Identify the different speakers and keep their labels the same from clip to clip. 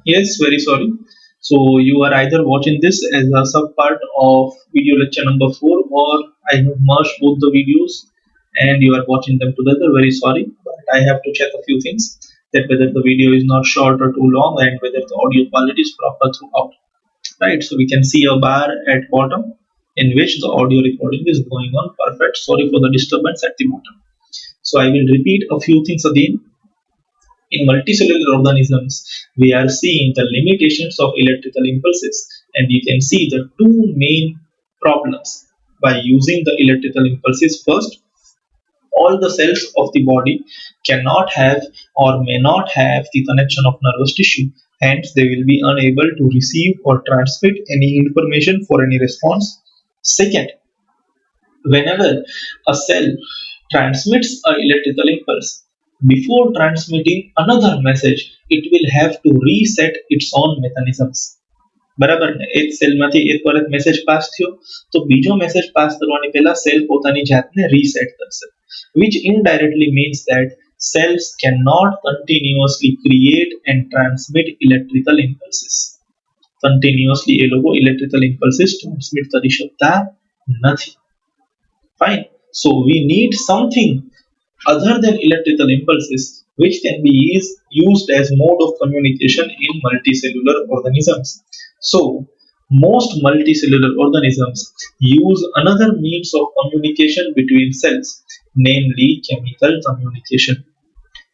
Speaker 1: Yes, very sorry. So you are either watching this as a sub part of video lecture number 4, or I have merged both the videos and you are watching them together. Very sorry, but I have to check a few things, that whether the video is not short or too long and whether the audio quality is proper throughout. Right, so we can see a bar at bottom in which the audio recording is going on perfect. Sorry for the disturbance at the bottom. So I will repeat a few things again. In multicellular organisms, we are seeing the limitations of electrical impulses, and you can see the two main problems by using the electrical impulses. First, all the cells of the body cannot have or may not have the connection of nervous tissue, hence they will be unable to receive or transmit any information for any response. Second, whenever a cell transmits an electrical impulse, before transmitting another message, it will have to reset its own mechanisms. બરાબર ને, એક સેલમાંથી એક વાર message pass થયો તો બીજો message pass કરવાની પહેલા સેલ પોતાની જાતને રીસેટ કરશે, which indirectly means that cells cannot continuously create and transmit electrical impulses. Continuously એ લોકો electrical impulses transmit કરી શકતા નથી. Fine. So we need something other than electrical impulses which can be used as mode of communication in multicellular organisms. So most multicellular organisms use another means of communication between cells, namely chemical communication.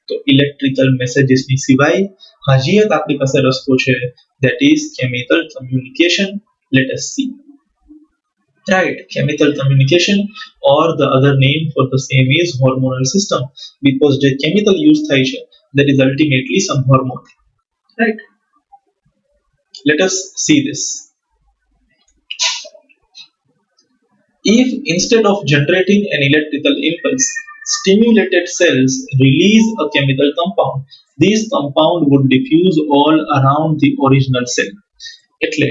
Speaker 1: તો electrical messages ની સિવાય હજી એક આપણી પાસે રસ્તો છે, that is chemical communication. Let us see. Right, chemical communication, or the other name for the same is hormonal system, because the chemical use થાય છે, that is ultimately some hormone. Right, let us see this. If instead of generating an electrical impulse, stimulated cells release a chemical compound, this compound would diffuse all around the original cell. એટલે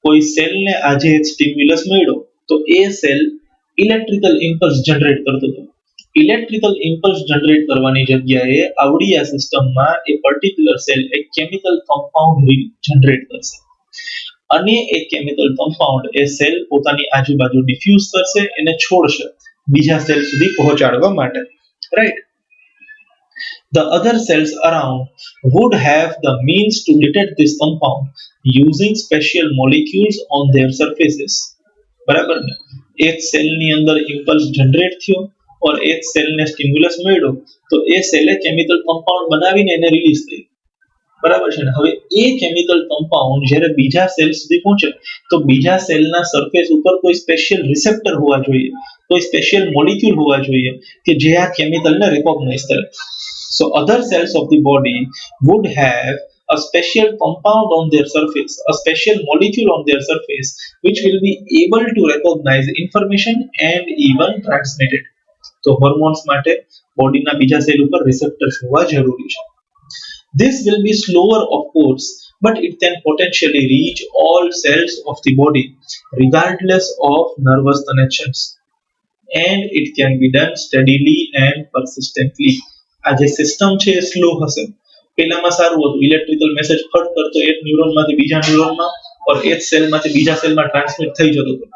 Speaker 1: કોઈ સેલને આજે stimulus મળ્યો તો એ cell electrical impulse generate કરતો હતો. Electrical impulse generate કરવાની જગ્યાએ આવડી આ સિસ્ટમમાં એ પર્ટિક્યુલર સેલ એક કેમિકલ કમ્પાઉન્ડ જનરેટ કરશે, અને એ કેમિકલ કમ્પાઉન્ડ એ સેલ પોતાની આજુબાજુ ડિફ્યુઝ કરશે, એને છોડશે બીજા સેલ સુધી પહોંચાડવા માટે. Right, the other cells around would have the means to detect this compound using special molecules on their surfaces. બરાબર ને, એક સેલની અંદર ઇમ્પલ્સ જનરેટ થયો और એક સેલને સ્ટિમ્યુલસ મળ્યો તો એ સેલે કેમિકલ કમ્પાઉન્ડ બનાવીને એને રિલીઝ કરી. બરાબર છે ને. હવે એ કેમિકલ કમ્પાઉન્ડ જ્યારે બીજા સેલ સુધી પહોંચે તો બીજા સેલના સરફેસ ઉપર કોઈ સ્પેશિયલ રિસેપ્ટર હોવા જોઈએ, કોઈ સ્પેશિયલ મોલિક્યુલ હોવા જોઈએ કે જે આ કેમિકલને રિકોગ્નાઇઝ કરે. So other cells of the body would have a special compound on their surface, a special molecule on their surface, which will be able to recognize information and even transmit it. So hormones માટે બોડીના બીજા cell ઉપર receptors હોવા જરૂરી છે. This will be slower of course, but it can potentially reach all cells of the body regardless of nervous connections, and it can be done steadily and persistently. આ જે system છે એ slow હશે. પેલામાં સારું હતું, ઇલેક્ટ્રિકલ મેસેજ ફટ કરતો એક ન્યુરોનમાંથી બીજા ન્યુરોનમાં और એક સેલમાંથી બીજા સેલમાં ટ્રાન્સમિટ થઈ જતો હતો.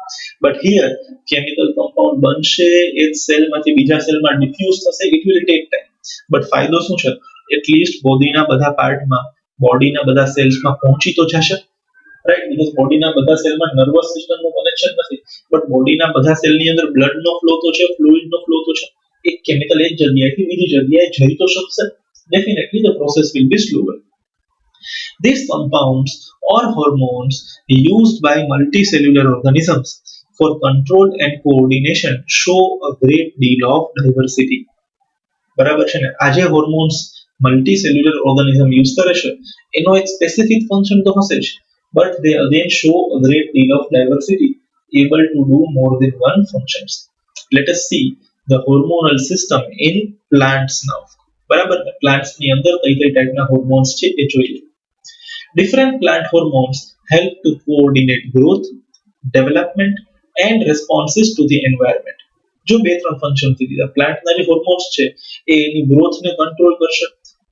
Speaker 1: બટ હિયર કેમિકલ કમ્પાઉન્ડ બનશે, એક સેલમાંથી બીજા સેલમાં ડિફ્યુઝ થશે, it will take time. But ફાયદો શું છે, એટલીસ્ટ બોડીના બધા પાર્ટમાં, બોડીના બધા સેલ્સમાં પહોંચી તો જશે. રાઈટ, બીકોઝ બોડીના બધા સેલમાં નર્વસ સિસ્ટમનું કનેક્શન નથી, બટ બોડીના બધા સેલની અંદર બ્લડનો ફ્લો તો છે, ફ્લુઇડનો ફ્લો તો છે. એક કેમિકલ એક જગ્યાએથી બીજી જગ્યાએ જઈ તો શકશે. Definitely the process will be slower. These compounds or hormones used by multicellular organisms for control and coordination show a great deal of diversity. બરાબર છે ને. આ જે હોર્મોન્સ મલ્ટીસેલ્યુલર ઓર્ગેનિઝમ યુઝ કરે છે એનો એક સ્પેસિફિક ફંક્શન તો હશે જ, but they again show a great deal of diversity, able to do more than one functions. Let us see the hormonal system in plants now. બરાબર ને, પ્લાન્ટ્સ ની અંદર કઈ કઈ ટાઈપના હોર્મોન્સ છે એ જોઈએ. Different plant hormones help to coordinate growth, development and responses to the environment. જો બે ત્રણ ફંક્શન થી દીધા, પ્લાન્ટના જે હોર્મોન્સ છે એ એની ગ્રોથને કંટ્રોલ કરશે,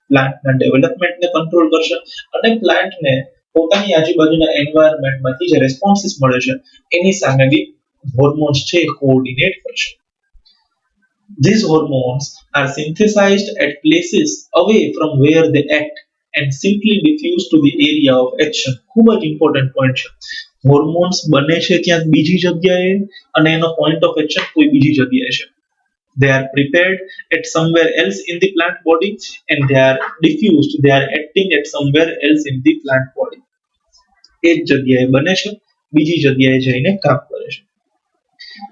Speaker 1: પ્લાન્ટના ડેવલપમેન્ટને કંટ્રોલ કરશે અને પ્લાન્ટને પોતાની આજુબાજુના એન્વાયરમેન્ટમાંથી જે રેસ્પોન્સીસ મળે છે એની સામે બી હોર્મોન્સ છે એ કોઓર્ડિનેટ કરશે. These hormones are synthesized at places away from where they act and simply diffuse to the area of action. ખૂબ જ ઇમ્પોર્ટન્ટ પોઈન્ટ છે. હોર્મોન્સ બને છે ત્યાં બીજી જગ્યાએ અને એનો પોઈન્ટ ઓફ એક્શન કોઈ બીજી જગ્યાએ છે. They are prepared at somewhere else in the plant body and they are diffused, they are acting at somewhere else in the plant body. એક જગ્યાએ બને છે બીજી જગ્યાએ જઈને કામ કરે છે.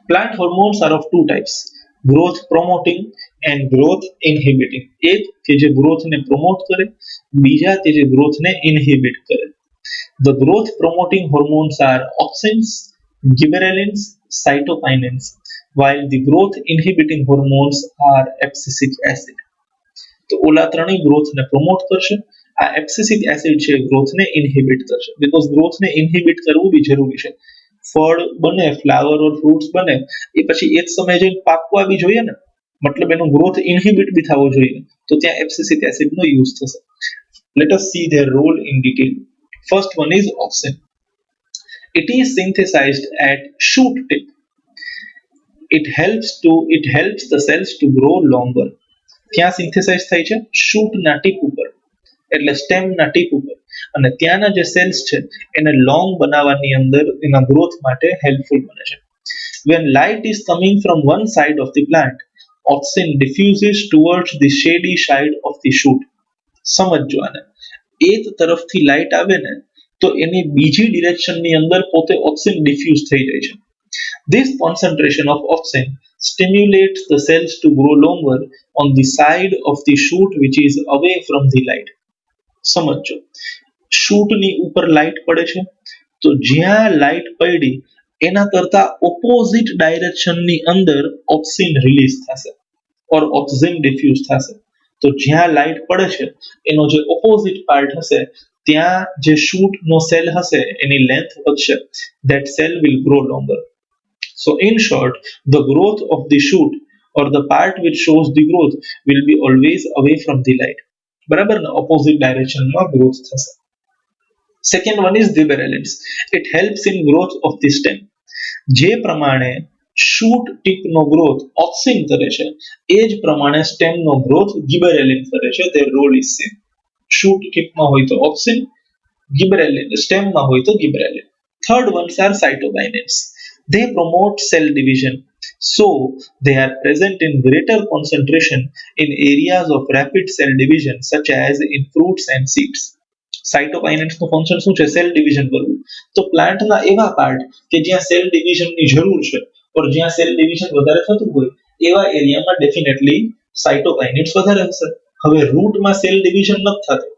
Speaker 1: Plant hormones are of two types: growth promoting and growth inhibiting. એક કે જે growth ને promote કરે, બીજા કે જે growth ને inhibit કરે. The growth promoting hormones are auxins, gibberellins, cytokinins, while the growth inhibiting hormones are abscisic acid. તો ઓલા ત્રણેય ગ્રોથ ને પ્રમોટ કરશે, આ એબ્સિસિક એસિડ છે ગ્રોથ ને ઇનહિબિટ કરશે. બીકોઝ ગ્રોથ ને ઇનહિબિટ કરવું બી જરૂરી છે. ફળ બને, ફ્લાવર ઓર ફ્રૂટ્સ બને એ પછી એક સમય જઈને પાકવા બી જોઈએ ને, મતલબ એનો ગ્રોથ ઇનહિબિટ બી થવો જોઈએ, તો ત્યાં એબ્સિસિક એસિડ નો યુઝ થશે. Let us see their role in detail. First one is auxin. It is synthesized at shoot tip. It helps the cells to grow longer. ત્યાં સિન્થેસાઇઝ થાય છે શૂટના ટીપ ઉપર, એટલે સ્ટેમના ટીપ ઉપર, અને ત્યાંના જે સેલ્સ છે એને લોંગ બનાવવાની અંદર એના ગ્રોથ માટે હેલ્પફુલ બને છે. When light is coming from one side of the plant, auxin diffuses towards the shady side of the shoot. સમજો આને, એક તરફથી લાઇટ આવે ને તો એની બીજી ડિરેક્શનની અંદર પોતે ઓક્સિન ડિફ્યુઝ થઈ જાય છે. This concentration of auxin stimulates the cells to grow longer on the side of the shoot which is away from the light. સમજો, શૂટની ઉપર લાઇટ પડે છે તો જ્યાં લાઇટ પડી એના કરતા ઓપોઝિટ ડાયરેક્શનની અંદર ઓક્સિન રિલીઝ થશે ઓર ઓક્સિન ડિફ્યુઝ થશે. તો જ્યાં લાઇટ પડે છે એનો જે ઓપોઝિટ પાર્ટ હશે ત્યાં જે શૂટનો સેલ હશે એની લેન્થ વધશે. That cell will grow longer. So in short, the growth of the shoot or the part which shows the growth will be always away from the light. બરાબર ને, opposite ડાયરેક્શનમાં growth થશે. Second one is gibberellins. It helps in growth of the stem. જે પ્રમાણે shoot ટીપનો growth auxin કરે છે એ જ પ્રમાણે સ્ટેમનો growth ગિબેરેલિન કરે છે. Their role is same. Shoot ટીપમાં હોય તો ઓક્સિન, ગિબેરેલિન સ્ટેમમાં હોય તો ગિબેરેલિન. Third ones are cytokinins. They promote cell division, so they are present in greater concentration in areas of rapid cell division such as in fruits and seeds. સાઇટોકાઇનેટ્સ નું function શું છે? Cell division કરવું. તો પ્લાન્ટના એવા part કે જ્યાં cell ડિવિઝનની જરૂર છે or જ્યાં સેલ ડિવિઝન વધારે થતું હોય એવા એરિયામાં ડેફિનેટલી સાઇટોકાઇનેટ્સ વધારે હશે. હવે રૂટમાં સેલ ડિવિઝન નથી થતું,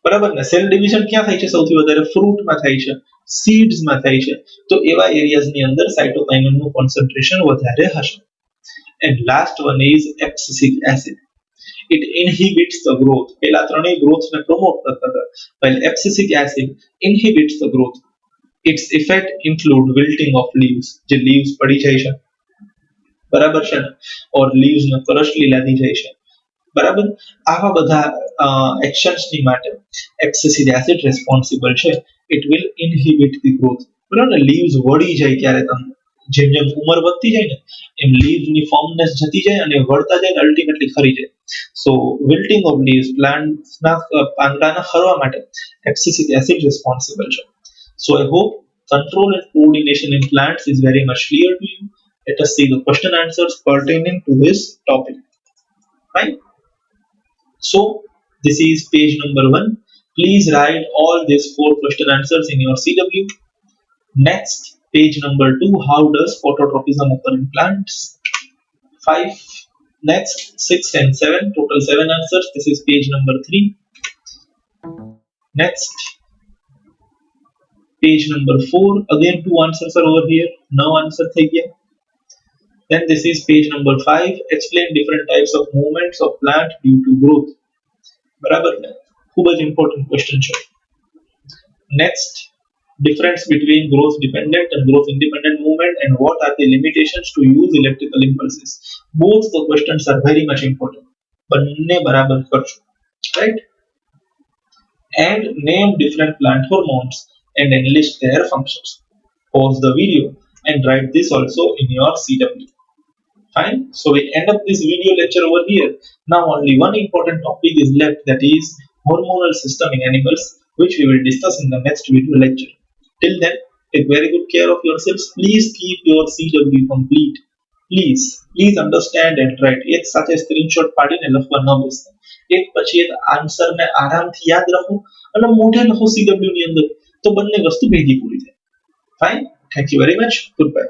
Speaker 1: બરાબર ને? સેલ ડિવિઝન ક્યાં થાય છે? સૌથી વધારે ફ્રૂટમાં થાય છે, સીડ્સમાં થાય છે. તો એવા એરિયાઝની અંદર સાઇટોકાઇનનું કોન્સન્ટ્રેશન વધારે હશે. And last one is abscisic acid. It inhibits the growth. પેલા ત્રણેય ગ્રોથને પ્રમોટ કરતા હતા, while abscisic acid inhibits the growth. Its effect include wilting of leaves. જે leaves પડી જાય છે, બરાબર છે ને, or leaves ને કરચ લીલાથી જાય છે, બરાબર. આવા બધા એક્શન્સની માટે abscisic acid responsible છે. It will inhibit the growth. બરાબર ને, leaves વળી જાય ત્યારે તમને જેમ જેમ ઉંમર વધતી જાય ને એમ લીવ્સની ફોર્મનેસ જતી જાય અને વળતા જાય ને અલ્ટિમેટલી ખરી જાય. સો વિલ્ટિંગ ઓફ લીવ્સ, પ્લાન્ટ્સના પાંદડાના ખરવા માટે એબ્સિસિક એસિડ રિસ્પોન્સિબલ છે. So I hope control and coordination in plants is very much clear to you. Let us see the question answers pertaining to this topic. Right? So this is page number 1. Please write all these 4 question answers in your CW. Next, page number 2, how does phototropism occur in plants? 5. Next, 6 and 7, total 7 answers. This is page number 3. Next, page number 4, again 2 answers are over here. No answer થઈ ગયા. Then this is page number 5, explain different types of movements of plant due to growth. બરાબર ને, ખૂબ જ important question છે. Next, difference between growth dependent and growth independent movement and what are the limitations to use electrical impulses. Both the questions are very much important. બંને બરાબર કરજો. right? And name different plant hormones and enlist their functions. Pause the video and write this also in your CW. Fine. So we end up this video lecture over here. Now only one important topic is left, that is hormonal system in animals, which we will discuss in the next video lecture. Till then, take very good care of yourselves. Please keep your CW complete. Please understand and write. એક સાથે screenshot પાડીને લખવા ન બેસતા. એક પછી એક આન્સરને આરામથી યાદ રાખો અને મોઢે લખો CW ની અંદર, તો બંને વસ્તુ ભેગી પૂરી થાય. Fine. Thank you very much. Goodbye.